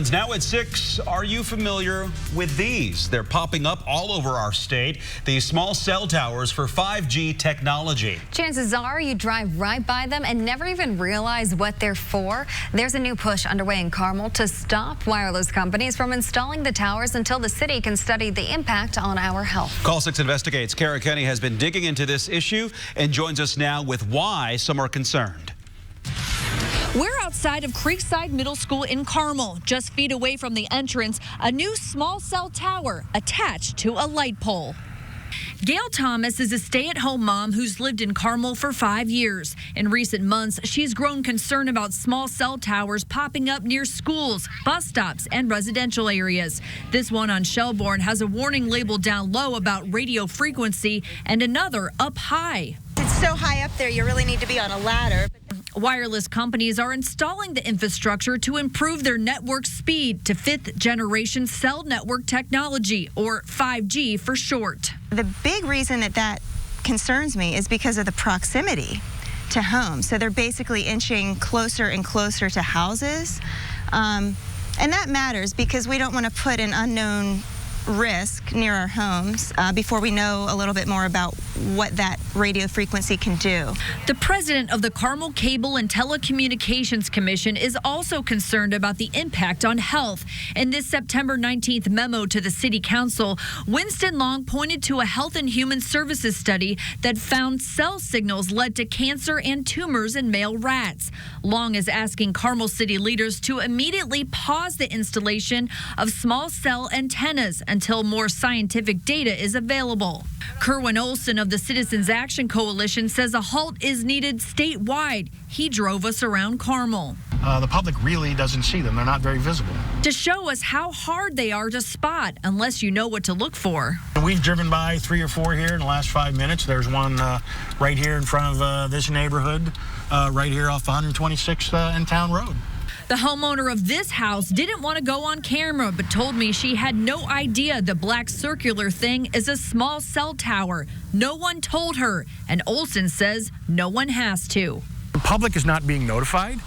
Headlines now at 6. Are you familiar with these? They're popping up all over our state. These small cell towers for 5G technology. Chances are you drive right by them and never even realize what they're for. There's a new push underway in Carmel to stop wireless companies from installing the towers until the city can study the impact on our health. Call 6 Investigates. Kara Kenny has been digging into this issue and joins us now with why some are concerned. We're outside of Creekside Middle School in Carmel. Just feet away from the entrance, a new small cell tower attached to a light pole. Gail Thomas is a stay-at-home mom who's lived in Carmel for 5 years. In recent months, she's grown concerned about small cell towers popping up near schools, bus stops, and residential areas. This one on Shelbourne has a warning label down low about radio frequency and another up high. It's so high up there, you really need to be on a ladder. Wireless companies are installing the infrastructure to improve their network speed to 5th-generation cell network technology, or 5G for short. The big reason that concerns me is because of the proximity to homes. So they're basically inching closer and closer to houses. And that matters because we don't want to put an unknown risk near our homes before we know a little bit more about what that radio frequency can do. The president of the Carmel Cable and Telecommunications Commission is also concerned about the impact on health. In this September 19th memo to the city council, Winston Long pointed to a Health and Human Services study that found cell signals led to cancer and tumors in male rats. Long is asking Carmel city leaders to immediately pause the installation of small cell antennas until more scientific data is available. Kerwin Olson of the Citizens Action Coalition says a halt is needed statewide. He drove us around Carmel. The public really doesn't see them. They're not very visible. To show us how hard they are to spot unless you know what to look for. We've driven by 3 or 4 here in the last 5 minutes. There's one right here in front of this neighborhood, right here off 126th and Town Road. The homeowner of this house didn't want to go on camera, but told me she had no idea the black circular thing is a small cell tower. No one told her, and Olson says no one has to. The public is not being notified.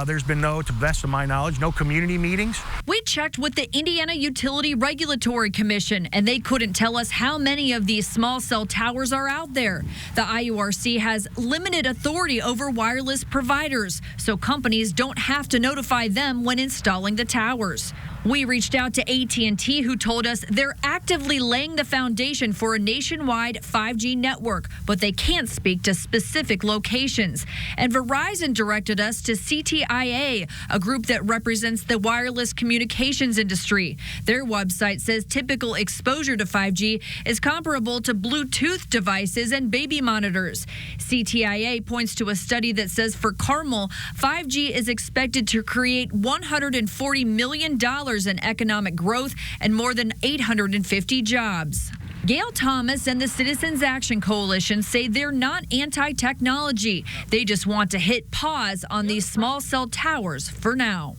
There's been no, to the best of my knowledge, no community meetings. We checked with the Indiana Utility Regulatory Commission, and they couldn't tell us how many of these small cell towers are out there. The IURC has limited authority over wireless providers, so companies don't have to notify them when installing the towers. We reached out to AT&T, who told us they're actively laying the foundation for a nationwide 5G network, but they can't speak to specific locations. And Verizon directed us to CTIA, a group that represents the wireless communications industry. Their website says typical exposure to 5G is comparable to Bluetooth devices and baby monitors. CTIA points to a study that says for Carmel, 5G is expected to create $140 million in economic growth and more than 850 jobs. Gail Thomas and the Citizens Action Coalition say they're not anti-technology. They just want to hit pause on these small cell towers for now.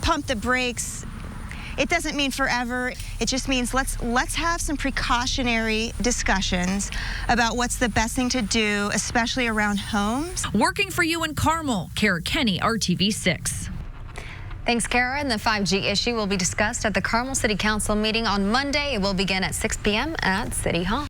Pump the brakes. It doesn't mean forever. It just means let's have some precautionary discussions about what's the best thing to do, especially around homes. Working for you in Carmel, Kara Kenny, RTV6. Thanks, Kara. And the 5G issue will be discussed at the Carmel City Council meeting on Monday. It will begin at 6 p.m. at City Hall.